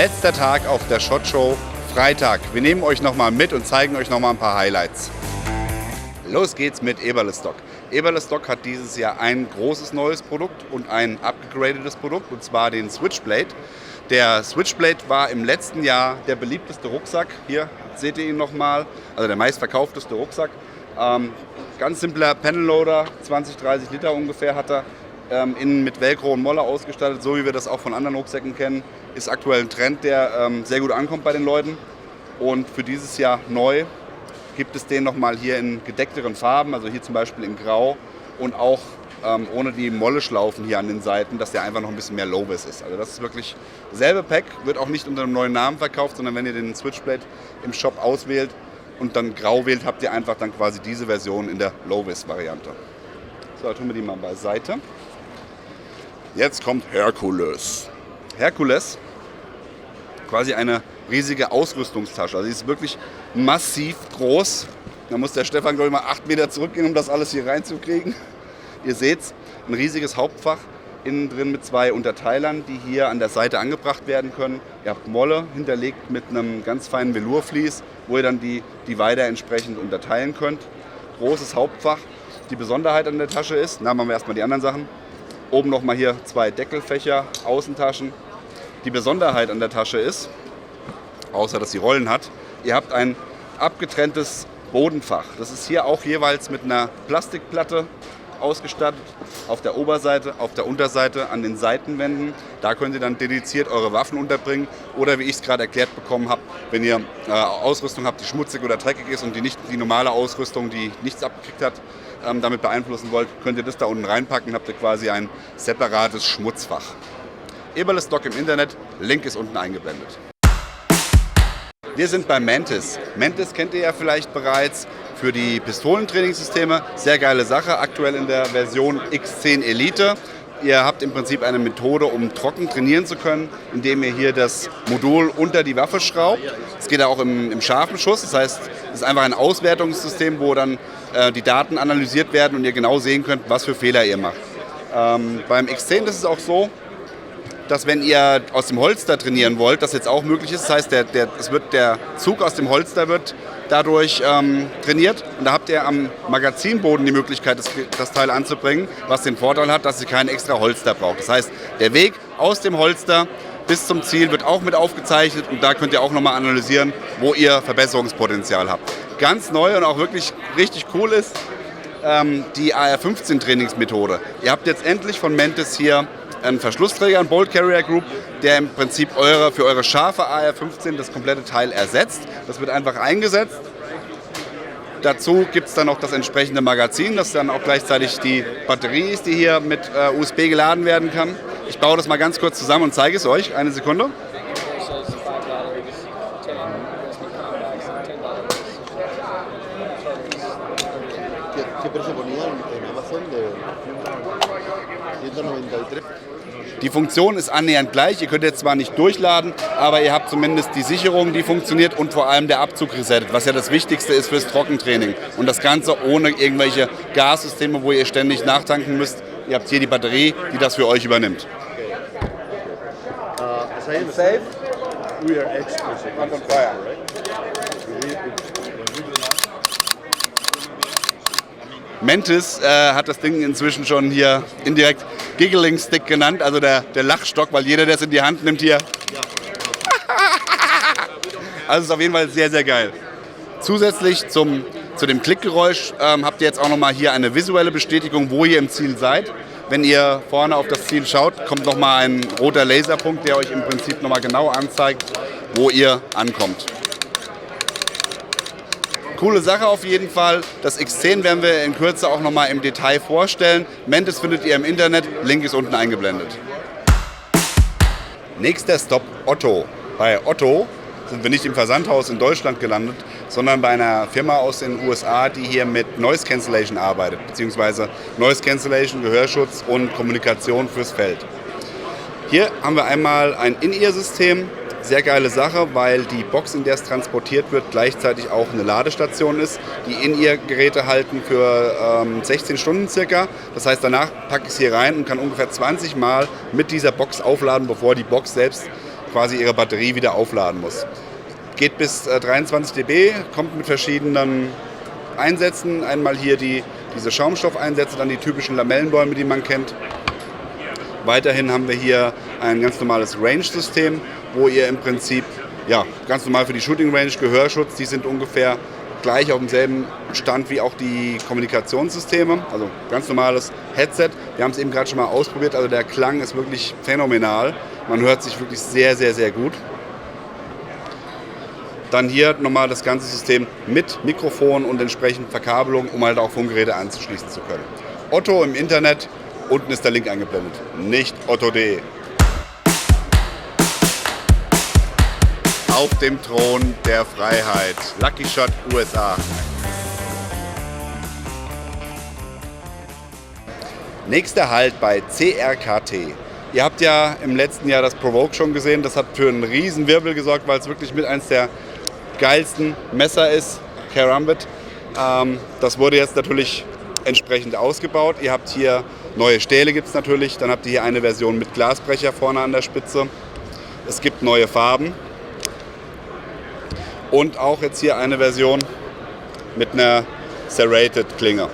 Letzter Tag auf der SHOT Show, Freitag. Wir nehmen euch nochmal mit und zeigen euch nochmal ein paar Highlights. Los geht's mit Eberle-Stock. Eberle-Stock hat dieses Jahr ein großes neues Produkt und ein abgegradetes Produkt, und zwar den Switchblade. Der Switchblade war im letzten Jahr der beliebteste Rucksack. Hier seht ihr ihn nochmal, also der meistverkaufteste Rucksack. Ganz simpler Panel-Loader, 20-30 Liter ungefähr hat er. Innen mit Velcro und Molle ausgestattet, so wie wir das auch von anderen Rucksäcken kennen. Ist aktuell ein Trend, der sehr gut ankommt bei den Leuten. Und für dieses Jahr neu gibt es den nochmal hier in gedeckteren Farben, also hier zum Beispiel in Grau und auch ohne die Molle-Schlaufen hier an den Seiten, dass der einfach noch ein bisschen mehr Low-Vis ist. Also das ist wirklich dasselbe Pack, wird auch nicht unter einem neuen Namen verkauft, sondern wenn ihr den Switchblade im Shop auswählt und dann Grau wählt, habt ihr einfach dann quasi diese Version in der Low-Vis-Variante. So, dann tun wir die mal beiseite. Jetzt kommt Hercules. Hercules, quasi eine riesige Ausrüstungstasche. Also sie ist wirklich massiv groß. Da muss der Stefan, glaube ich, mal 8 Meter zurückgehen, um das alles hier reinzukriegen. Ihr seht es, ein riesiges Hauptfach, innen drin mit 2 Unterteilern, die hier an der Seite angebracht werden können. Ihr habt Molle hinterlegt mit einem ganz feinen Velourvlies, wo ihr dann die Divider entsprechend unterteilen könnt. Großes Hauptfach. Die Besonderheit an der Tasche ist, machen wir erstmal die anderen Sachen. Oben nochmal hier 2 Deckelfächer, Außentaschen. Die Besonderheit an der Tasche ist, außer dass sie Rollen hat, ihr habt ein abgetrenntes Bodenfach. Das ist hier auch jeweils mit einer Plastikplatte ausgestattet. Auf der Oberseite, auf der Unterseite, an den Seitenwänden. Da könnt ihr dann dediziert eure Waffen unterbringen. Oder wie ich es gerade erklärt bekommen habe, wenn ihr Ausrüstung habt, die schmutzig oder dreckig ist und die normale Ausrüstung, die nichts abgekriegt hat, damit beeinflussen wollt, könnt ihr das da unten reinpacken, habt ihr quasi ein separates Schmutzfach. Eberle-Stock im Internet, Link ist unten eingeblendet. Wir sind bei Mantis. Mantis kennt ihr ja vielleicht bereits für die Pistolentrainingssysteme. Sehr geile Sache, aktuell in der Version X10 Elite. Ihr habt im Prinzip eine Methode, um trocken trainieren zu können, indem ihr hier das Modul unter die Waffe schraubt. Es geht auch im scharfen Schuss, das heißt, es ist einfach ein Auswertungssystem, wo dann die Daten analysiert werden und ihr genau sehen könnt, was für Fehler ihr macht. Beim X10 ist es auch so, dass wenn ihr aus dem Holster trainieren wollt, das jetzt auch möglich ist. Das heißt, der Zug aus dem Holster wird dadurch trainiert. Und da habt ihr am Magazinboden die Möglichkeit, das Teil anzubringen, was den Vorteil hat, dass ihr kein extra Holster braucht. Das heißt, der Weg aus dem Holster bis zum Ziel wird auch mit aufgezeichnet und da könnt ihr auch nochmal analysieren, wo ihr Verbesserungspotenzial habt. Ganz neu und auch wirklich richtig cool ist die AR-15-Trainingsmethode. Ihr habt jetzt endlich von Mantis hier einen Verschlussträger, einen Bolt Carrier Group, der im Prinzip für eure scharfe AR-15 das komplette Teil ersetzt. Das wird einfach eingesetzt. Dazu gibt es dann noch das entsprechende Magazin, das dann auch gleichzeitig die Batterie ist, die hier mit USB geladen werden kann. Ich baue das mal ganz kurz zusammen und zeige es euch. Eine Sekunde. Die Funktion ist annähernd gleich. Ihr könnt jetzt zwar nicht durchladen, aber ihr habt zumindest die Sicherung, die funktioniert und vor allem der Abzug resettet, was ja das Wichtigste ist fürs Trockentraining. Und das Ganze ohne irgendwelche Gassysteme, wo ihr ständig nachtanken müsst. Ihr habt hier die Batterie, die das für euch übernimmt. Safe. We are exclusive. On fire, right? Mantis hat das Ding inzwischen schon hier indirekt Giggling Stick genannt, also der Lachstock, weil jeder, der es in die Hand nimmt hier. Also ist auf jeden Fall sehr, sehr geil. Zusätzlich zu dem Klickgeräusch habt ihr jetzt auch nochmal hier eine visuelle Bestätigung, wo ihr im Ziel seid. Wenn ihr vorne auf das Ziel schaut, kommt nochmal ein roter Laserpunkt, der euch im Prinzip nochmal genau anzeigt, wo ihr ankommt. Coole Sache auf jeden Fall. Das X10 werden wir in Kürze auch nochmal im Detail vorstellen. Mantis findet ihr im Internet, Link ist unten eingeblendet. Nächster Stop Otto. Bei Otto sind wir nicht im Versandhaus in Deutschland gelandet, sondern bei einer Firma aus den USA, die hier mit Noise Cancellation arbeitet, beziehungsweise Noise Cancellation, Gehörschutz und Kommunikation fürs Feld. Hier haben wir einmal ein In-Ear-System. Sehr geile Sache, weil die Box, in der es transportiert wird, gleichzeitig auch eine Ladestation ist. Die In-Ear-Geräte halten für 16 Stunden circa. Das heißt, danach packe ich es hier rein und kann ungefähr 20 Mal mit dieser Box aufladen, bevor die Box selbst quasi ihre Batterie wieder aufladen muss. Geht bis 23 dB, kommt mit verschiedenen Einsätzen. Einmal hier diese Schaumstoffeinsätze, dann die typischen Lamellenbäume, die man kennt. Weiterhin haben wir hier ein ganz normales Range-System, wo ihr im Prinzip ganz normal für die Shooting Range, Gehörschutz, die sind ungefähr gleich auf demselben Stand wie auch die Kommunikationssysteme, also ganz normales Headset. Wir haben es eben gerade schon mal ausprobiert, also der Klang ist wirklich phänomenal. Man hört sich wirklich sehr, sehr, sehr gut. Dann hier nochmal das ganze System mit Mikrofon und entsprechend Verkabelung, um halt auch Funkgeräte anzuschließen zu können. Otto im Internet, unten ist der Link eingeblendet, nicht otto.de. Auf dem Thron der Freiheit, Lucky Shot USA. Nächster Halt bei CRKT. Ihr habt ja im letzten Jahr das Provoke schon gesehen, das hat für einen riesen Wirbel gesorgt, weil es wirklich mit eins der geilsten Messer ist, Karambit. Das wurde jetzt natürlich entsprechend ausgebaut. Ihr habt hier neue Stähle, gibt es natürlich, dann habt ihr hier eine Version mit Glasbrecher vorne an der Spitze. Es gibt neue Farben. Und auch jetzt hier eine Version mit einer Serrated Klinge.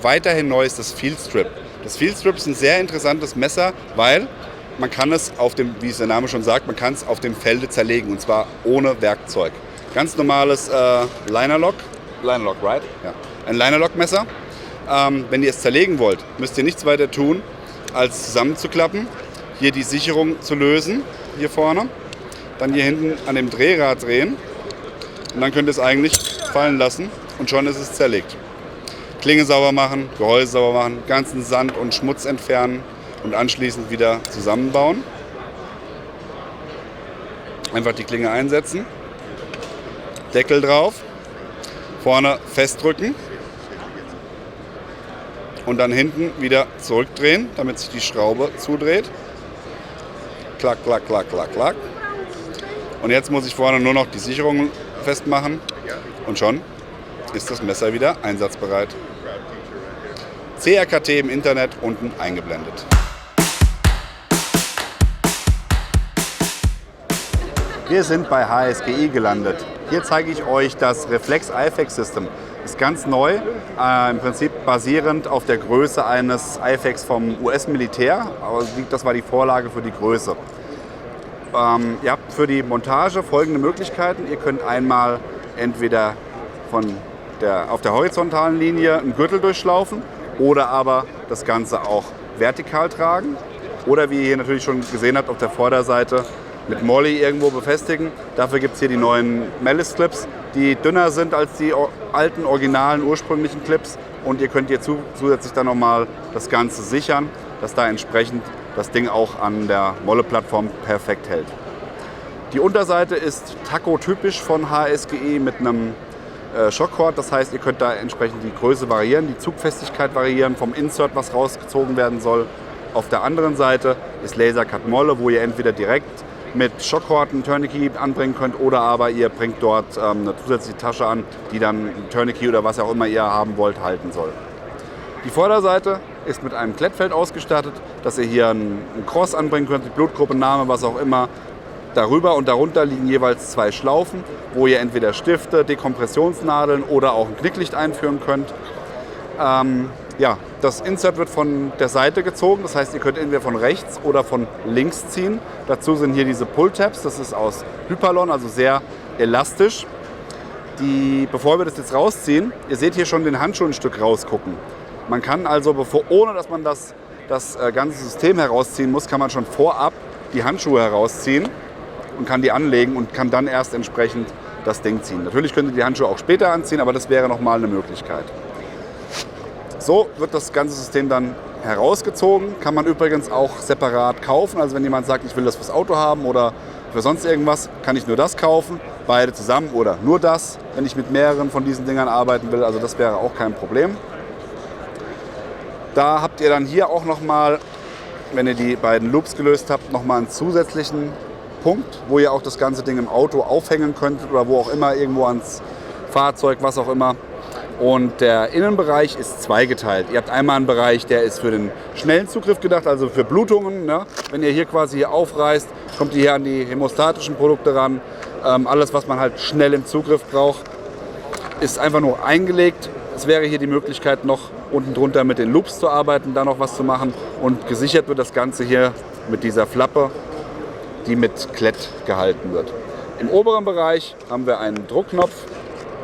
Weiterhin neu ist das Field Strip. Das Field Strip ist ein sehr interessantes Messer, weil man kann es auf dem, wie es der Name schon sagt, man kann es auf dem Felde zerlegen und zwar ohne Werkzeug. Ganz normales Linerlock, right? Ja. Ein Linerlock-Messer. Wenn ihr es zerlegen wollt, müsst ihr nichts weiter tun, als zusammenzuklappen, hier die Sicherung zu lösen. Hier vorne, dann hier hinten an dem Drehrad drehen und dann könnt ihr es eigentlich fallen lassen und schon ist es zerlegt. Klinge sauber machen, Gehäuse sauber machen, ganzen Sand und Schmutz entfernen und anschließend wieder zusammenbauen. Einfach die Klinge einsetzen, Deckel drauf, vorne festdrücken und dann hinten wieder zurückdrehen, damit sich die Schraube zudreht. Klack, klack, klack, klack, klack. Und jetzt muss ich vorne nur noch die Sicherung festmachen und schon ist das Messer wieder einsatzbereit. CRKT im Internet unten eingeblendet. Wir sind bei HSGI gelandet. Hier zeige ich euch das Reflex IFAX System. Ist ganz neu, im Prinzip basierend auf der Größe eines IFAX vom US-Militär. Aber das war die Vorlage für die Größe. Ihr habt für die Montage folgende Möglichkeiten. Ihr könnt einmal entweder auf der horizontalen Linie einen Gürtel durchschlaufen oder aber das Ganze auch vertikal tragen. Oder wie ihr hier natürlich schon gesehen habt, auf der Vorderseite mit Molly irgendwo befestigen. Dafür gibt es hier die neuen Malice Clips, die dünner sind als die alten, originalen, ursprünglichen Clips. Und ihr könnt hier zusätzlich dann nochmal das Ganze sichern, dass da entsprechend das Ding auch an der Molle-Plattform perfekt hält. Die Unterseite ist Taco-typisch von HSGI mit einem Shockcord. Das heißt, ihr könnt da entsprechend die Größe variieren, die Zugfestigkeit variieren vom Insert, was rausgezogen werden soll. Auf der anderen Seite ist Lasercut Molle, wo ihr entweder direkt mit Shockcord einen Tourniquet anbringen könnt oder aber ihr bringt dort eine zusätzliche Tasche an, die dann ein Tourniquet oder was auch immer ihr haben wollt, halten soll. Die Vorderseite ist mit einem Klettfeld ausgestattet, dass ihr hier einen Cross anbringen könnt, die Blutgruppenname, was auch immer. Darüber und darunter liegen jeweils 2 Schlaufen, wo ihr entweder Stifte, Dekompressionsnadeln oder auch ein Knicklicht einführen könnt. Das Insert wird von der Seite gezogen, das heißt, ihr könnt entweder von rechts oder von links ziehen. Dazu sind hier diese Pull-Tabs, das ist aus Hyperlon, also sehr elastisch. Bevor wir das jetzt rausziehen, ihr seht hier schon den Handschuh ein Stück rausgucken. Man kann also, ohne dass man das ganze System herausziehen muss, kann man schon vorab die Handschuhe herausziehen und kann die anlegen und kann dann erst entsprechend das Ding ziehen. Natürlich könnt ihr die Handschuhe auch später anziehen, aber das wäre nochmal eine Möglichkeit. So wird das ganze System dann herausgezogen. Kann man übrigens auch separat kaufen. Also wenn jemand sagt, ich will das fürs Auto haben oder für sonst irgendwas, kann ich nur das kaufen. Beide zusammen oder nur das, wenn ich mit mehreren von diesen Dingern arbeiten will. Also das wäre auch kein Problem. Da habt ihr dann hier auch nochmal, wenn ihr die beiden Loops gelöst habt, nochmal einen zusätzlichen Punkt, wo ihr auch das ganze Ding im Auto aufhängen könnt oder wo auch immer, irgendwo ans Fahrzeug, was auch immer. Und der Innenbereich ist zweigeteilt. Ihr habt einmal einen Bereich, der ist für den schnellen Zugriff gedacht, also für Blutungen. Ne? Wenn ihr hier quasi hier aufreißt, kommt ihr hier an die hämostatischen Produkte ran. Alles, was man halt schnell im Zugriff braucht, ist einfach nur eingelegt. Es wäre hier die Möglichkeit, noch unten drunter mit den Loops zu arbeiten, da noch was zu machen. Und gesichert wird das Ganze hier mit dieser Flappe, die mit Klett gehalten wird. Im oberen Bereich haben wir einen Druckknopf,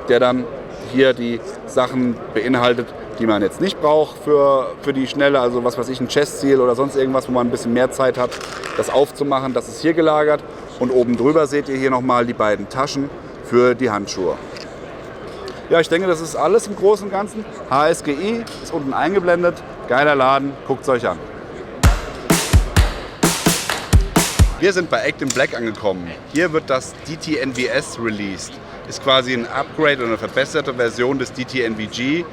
der dann hier die Sachen beinhaltet, die man jetzt nicht braucht für die Schnelle, also was weiß ich, ein Chest-Seal oder sonst irgendwas, wo man ein bisschen mehr Zeit hat, das aufzumachen. Das ist hier gelagert. Und oben drüber seht ihr hier nochmal die beiden Taschen für die Handschuhe. Ja, ich denke, das ist alles im Großen und Ganzen. HSGI ist unten eingeblendet. Geiler Laden, guckt es euch an. Wir sind bei Act in Black angekommen. Hier wird das DT-NVS released. Ist quasi ein Upgrade oder eine verbesserte Version des DT-NVG.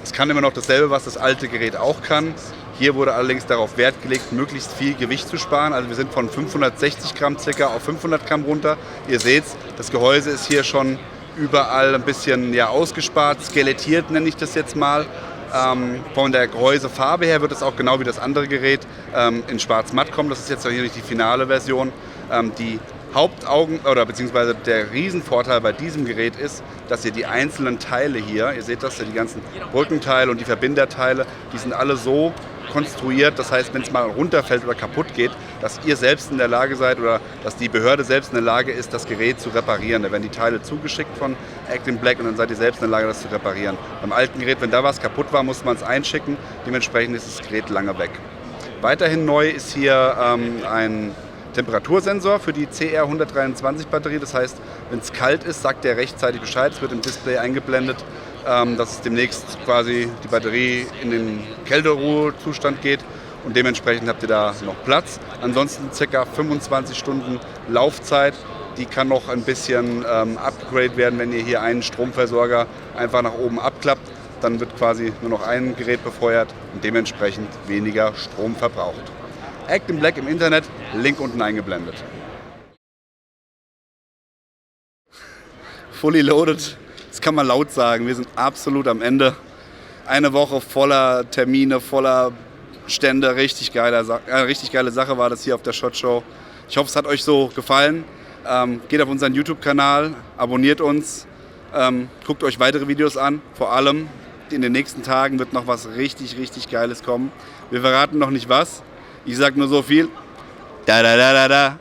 Es kann immer noch dasselbe, was das alte Gerät auch kann. Hier wurde allerdings darauf Wert gelegt, möglichst viel Gewicht zu sparen. Also wir sind von 560 Gramm ca. auf 500 Gramm runter. Ihr seht, das Gehäuse ist hier schon überall ein bisschen ausgespart, skelettiert nenne ich das jetzt mal. Von der Gehäusefarbe her wird es auch genau wie das andere Gerät in schwarz-matt kommen. Das ist jetzt hier nicht die finale Version. Die Hauptaugen oder beziehungsweise der Riesenvorteil bei diesem Gerät ist, dass ihr die einzelnen Teile hier, ihr seht das ja, die ganzen Brückenteile und die Verbinderteile, die sind alle so konstruiert, das heißt, wenn es mal runterfällt oder kaputt geht, dass ihr selbst in der Lage seid oder dass die Behörde selbst in der Lage ist, das Gerät zu reparieren. Da werden die Teile zugeschickt von Act in Black und dann seid ihr selbst in der Lage, das zu reparieren. Beim alten Gerät, wenn da was kaputt war, musste man es einschicken, dementsprechend ist das Gerät lange weg. Weiterhin neu ist hier ein Temperatursensor für die CR123 Batterie. Das heißt, wenn es kalt ist, sagt der rechtzeitig Bescheid. Es wird im Display eingeblendet, dass es demnächst quasi die Batterie in den Kälteruhezustand geht. Und dementsprechend habt ihr da noch Platz. Ansonsten ca. 25 Stunden Laufzeit. Die kann noch ein bisschen upgrade werden, wenn ihr hier einen Stromversorger einfach nach oben abklappt. Dann wird quasi nur noch ein Gerät befeuert und dementsprechend weniger Strom verbraucht. Act in Black im Internet, Link unten eingeblendet. Fully loaded, das kann man laut sagen. Wir sind absolut am Ende. Eine Woche voller Termine, voller Stände. Richtig geile Sache war das hier auf der SHOT Show. Ich hoffe, es hat euch so gefallen. Geht auf unseren YouTube-Kanal, abonniert uns, guckt euch weitere Videos an. Vor allem in den nächsten Tagen wird noch was richtig, richtig Geiles kommen. Wir verraten noch nicht was. Ich sag nur so viel. Da da da da da.